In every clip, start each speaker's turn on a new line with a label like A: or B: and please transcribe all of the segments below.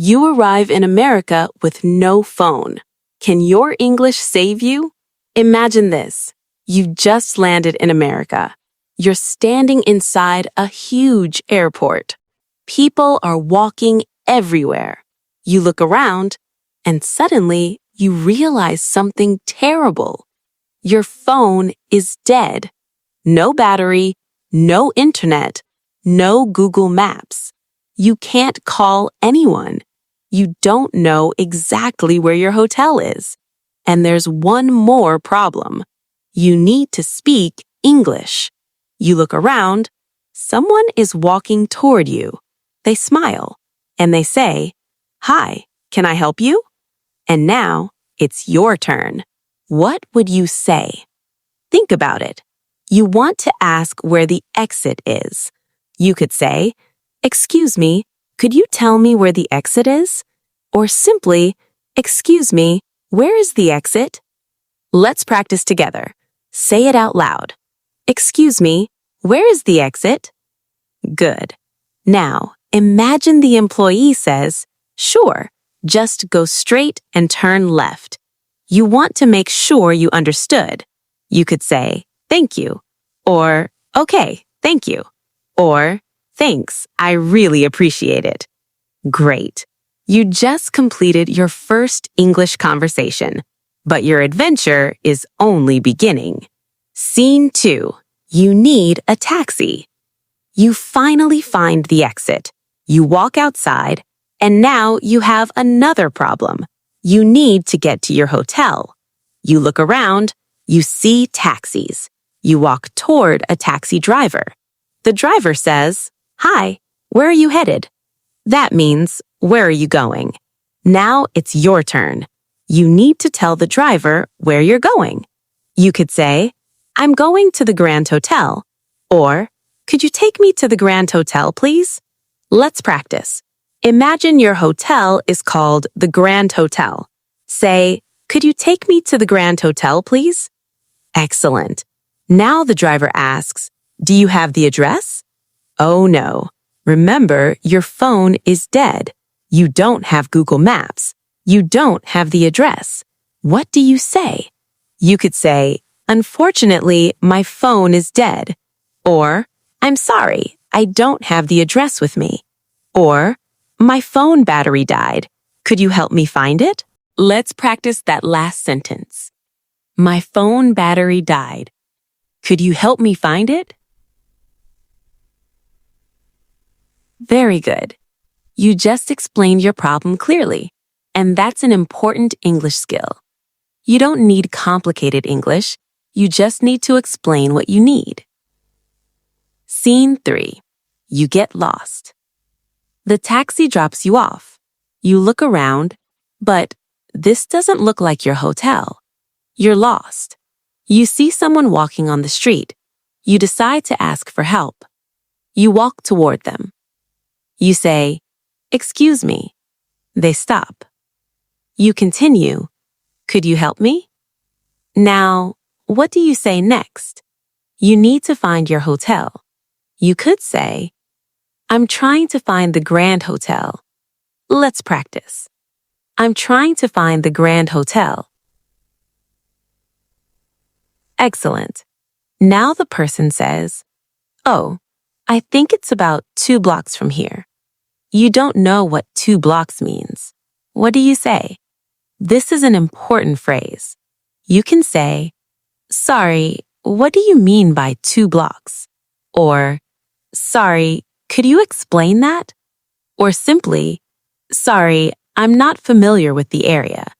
A: You arrive in America with no phone. Can your English save you? Imagine this. You just landed in America. You're standing inside a huge airport. People are walking everywhere. You look around, and suddenly you realize something terrible. Your phone is dead. No battery, no internet, no Google Maps. You can't call anyone. You don't know exactly where your hotel is. And there's one more problem. You need to speak English. You look around. Someone is walking toward you. They smile, and they say, "Hi, can I help you?" And now it's your turn. What would you say? Think about it. You want to ask where the exit is. You could say, "Excuse me, could you tell me where the exit is?" Or simply, "Excuse me, where is the exit?" Let's practice together. Say it out loud. "Excuse me, where is the exit?" Good. Now, imagine the employee says, "Sure, just go straight and turn left." You want to make sure you understood. You could say, "Thank you," or "Okay, thank you," or "Thanks, I really appreciate it." Great. You just completed your first English conversation, but your adventure is only beginning. Scene 2. You need a taxi. You finally find the exit. You walk outside, and now you have another problem. You need to get to your hotel. You look around, you see taxis. You walk toward a taxi driver. The driver says, "Hi, where are you headed?" That means, where are you going? Now it's your turn. You need to tell the driver where you're going. You could say, "I'm going to the Grand Hotel," or "Could you take me to the Grand Hotel, please?" Let's practice. Imagine your hotel is called the Grand Hotel. Say, "Could you take me to the Grand Hotel, please?" Excellent. Now the driver asks, "Do you have the address?" Oh no. Remember, your phone is dead. You don't have Google Maps. You don't have the address. What do you say? You could say, "Unfortunately, my phone is dead." Or, "I'm sorry, I don't have the address with me." Or, "My phone battery died. Could you help me find it?" Let's practice that last sentence. My phone battery died. Could you help me find it? Very good. You just explained your problem clearly, and that's an important English skill. You don't need complicated English. You just need to explain what you need. Scene 3. You get lost. The taxi drops you off. You look around, but this doesn't look like your hotel. You're lost. You see someone walking on the street. You decide to ask for help. You walk toward them. You say, "Excuse me." They stop. You continue, "Could you help me?" Now, what do you say next? You need to find your hotel. You could say, "I'm trying to find the Grand Hotel." Let's practice. I'm trying to find the Grand Hotel. Excellent. Now the person says, "Oh, I think it's about 2 blocks from here." You don't know what 2 blocks means. What do you say? This is an important phrase. You can say, "Sorry, what do you mean by 2 blocks?" Or, "Sorry, could you explain that?" Or simply, "Sorry, I'm not familiar with the area."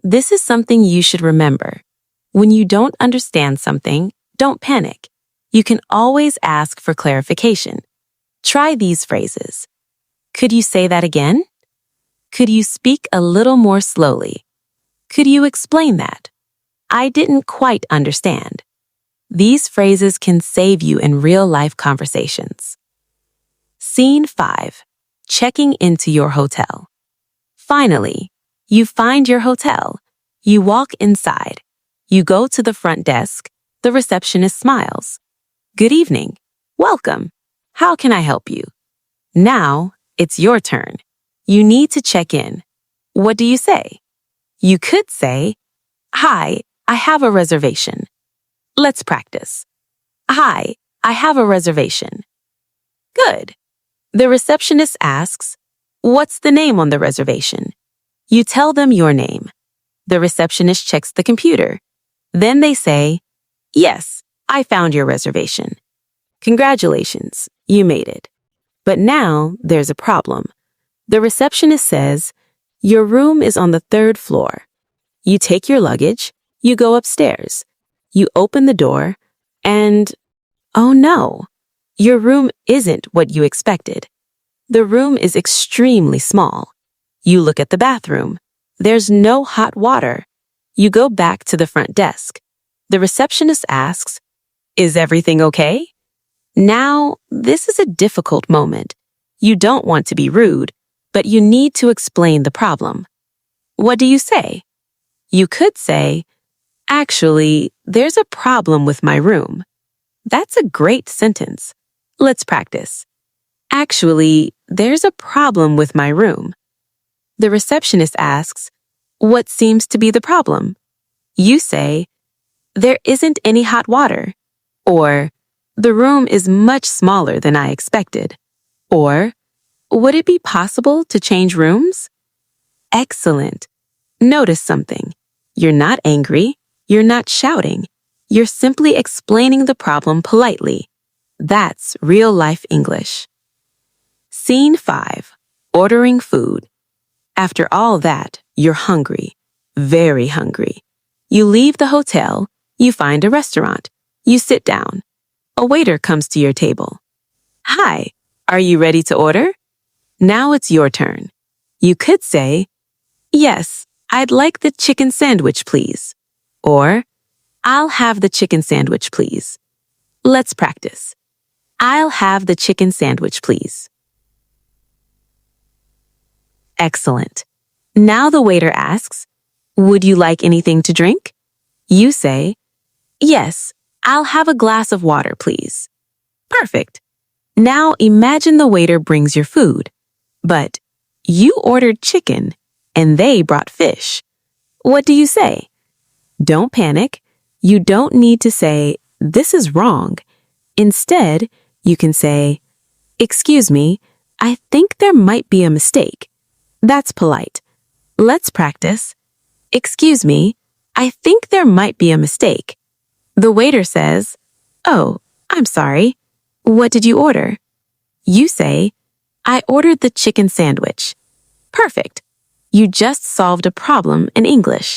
A: This is something you should remember. When you don't understand something, don't panic. You can always ask for clarification. Try these phrases. Could you say that again? Could you speak a little more slowly? Could you explain that? I didn't quite understand. These phrases can save you in real-life conversations. Scene 5. Checking into your hotel. Finally, you find your hotel. You walk inside. You go to the front desk. The receptionist smiles. "Good evening. Welcome. How can I help you?" Now, it's your turn. You need to check in. What do you say? You could say, "Hi, I have a reservation." Let's practice. "Hi, I have a reservation." Good. The receptionist asks, "What's the name on the reservation?" You tell them your name. The receptionist checks the computer. Then they say, "Yes, I found your reservation." Congratulations, you made it. But now there's a problem. The receptionist says, "Your room is on the 3rd floor." You take your luggage, you go upstairs, you open the door, and oh no, your room isn't what you expected. The room is extremely small. You look at the bathroom. There's no hot water. You go back to the front desk. The receptionist asks, "Is everything okay?" Now, this is a difficult moment. You don't want to be rude, but you need to explain the problem. What do you say? You could say, "Actually, there's a problem with my room." That's a great sentence. Let's practice. Actually, there's a problem with my room. The receptionist asks, "What seems to be the problem?" You say, "There isn't any hot water," or "The room is much smaller than I expected," or "Would it be possible to change rooms?" Excellent. Notice something. You're not angry. You're not shouting. You're simply explaining the problem politely. That's real-life English. Scene 5. Ordering food. After all that, you're hungry. Very hungry. You leave the hotel. You find a restaurant. You sit down. A waiter comes to your table. "Hi, are you ready to order?" Now it's your turn. You could say, "Yes, I'd like the chicken sandwich, please." Or, "I'll have the chicken sandwich, please." Let's practice. "I'll have the chicken sandwich, please." Excellent. Now the waiter asks, "Would you like anything to drink?" You say, "Yes, I'll have a glass of water, please." Perfect. Now imagine the waiter brings your food. But you ordered chicken and they brought fish. What do you say? Don't panic. You don't need to say, "This is wrong." Instead, you can say, "Excuse me, I think there might be a mistake." That's polite. Let's practice. "Excuse me, I think there might be a mistake." The waiter says, "Oh, I'm sorry. What did you order?" You say, "I ordered the chicken sandwich." Perfect. You just solved a problem in English.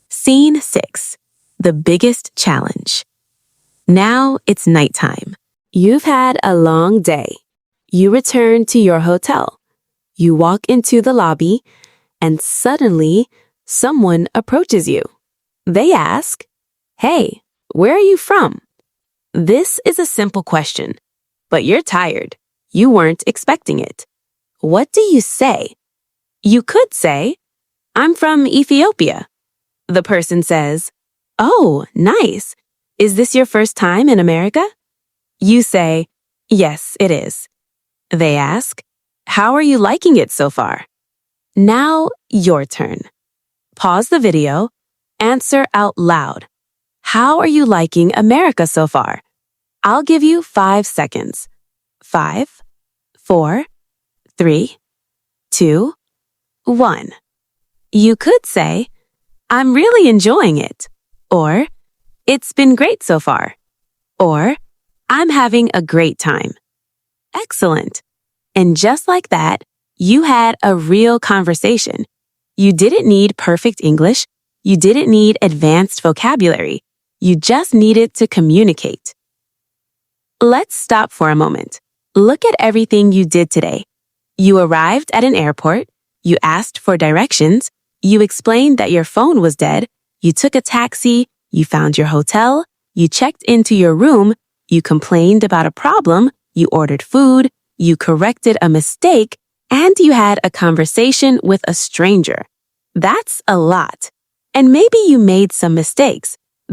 A: Scene 6. The biggest challenge. Now it's nighttime. You've had a long day. You return to your hotel. You walk into the lobby, and suddenly someone approaches you. They ask, "Hey, where are you from?" This is a simple question, but you're tired. You weren't expecting it. What do you say? You could say, "I'm from Ethiopia." The person says, "Oh, nice. Is this your first time in America?" You say, "Yes, it is." They ask, "How are you liking it so far?" Now, your turn. Pause the video. Answer out loud. How are you liking America so far? I'll give you 5 seconds. 5, 4, 3, 2, 1. You could say, "I'm really enjoying it," or "It's been great so far," or "I'm having a great time." Excellent. And just like that, you had a real conversation. You didn't need perfect English. You didn't need advanced vocabulary. You just needed to communicate. Let's stop for a moment. Look at everything you did today. You arrived at an airport. You asked for directions. You explained that your phone was dead. You took a taxi. You found your hotel. You checked into your room. You complained about a problem. You ordered food. You corrected a mistake. And you had a conversation with a stranger. That's a lot. And maybe you made some mistakes.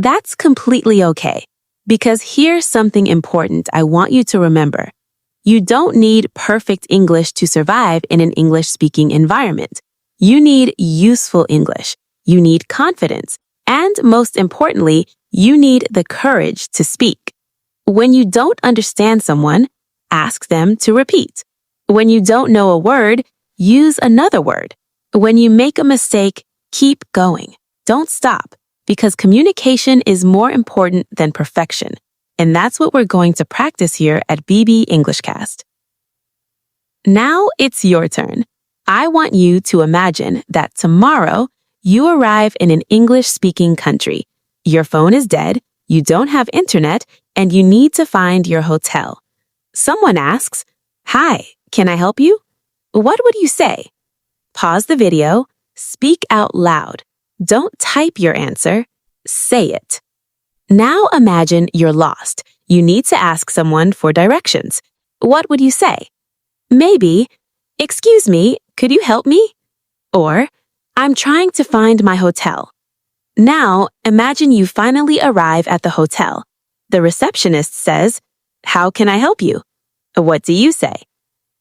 A: That's completely okay. Because here's something important I want you to remember. You don't need perfect English to survive in an English-speaking environment. You need useful English. You need confidence. And most importantly, you need the courage to speak. When you don't understand someone, ask them to repeat. When you don't know a word, use another word. When you make a mistake, keep going. Don't stop, because communication is more important than perfection. And that's what we're going to practice here at Bb.English Cast. Now it's your turn. I want you to imagine that tomorrow you arrive in an English-speaking country. Your phone is dead, you don't have internet, and you need to find your hotel. Someone asks, "Hi, can I help you?" What would you say? Pause the video, speak out loud. Don't type your answer, say it. Now imagine you're lost. You need to ask someone for directions. What would you say? Maybe, "Excuse me, could you help me?" Or, "I'm trying to find my hotel." Now, imagine you finally arrive at the hotel. The receptionist says, "How can I help you?" What do you say?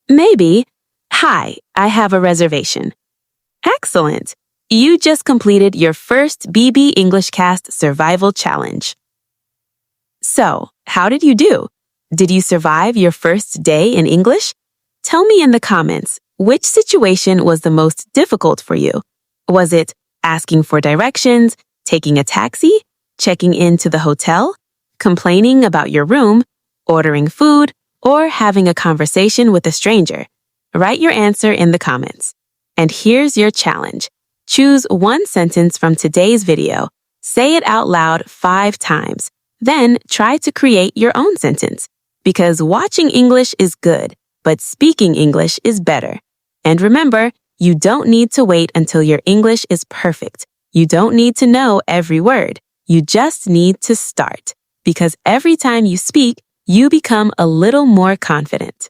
A: Maybe, "Hi, I have a reservation." Excellent! You just completed your first Bb.English Cast Survival Challenge. So, how did you do? Did you survive your first day in English? Tell me in the comments, which situation was the most difficult for you? Was it asking for directions, taking a taxi, checking into the hotel, complaining about your room, ordering food, or having a conversation with a stranger? Write your answer in the comments. And here's your challenge. Choose one sentence from today's video. Say it out loud 5 times. Then try to create your own sentence. Because watching English is good, but speaking English is better. And remember, you don't need to wait until your English is perfect. You don't need to know every word. You just need to start. Because every time you speak, you become a little more confident.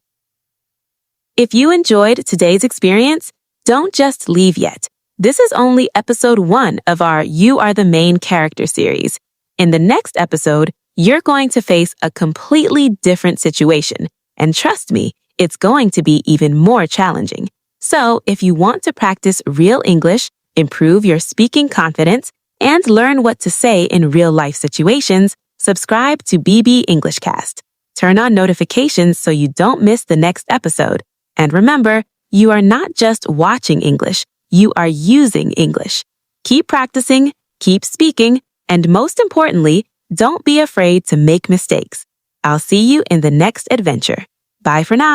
A: If you enjoyed today's experience, don't just leave yet. This is only episode 1 of our You Are the Main Character series. In the next episode, you're going to face a completely different situation. And trust me, it's going to be even more challenging. So, if you want to practice real English, improve your speaking confidence, and learn what to say in real-life situations, subscribe to Bb.English Cast. Turn on notifications so you don't miss the next episode. And remember, you are not just watching English, you are using English. Keep practicing, keep speaking, and most importantly, don't be afraid to make mistakes. I'll see you in the next adventure. Bye for now.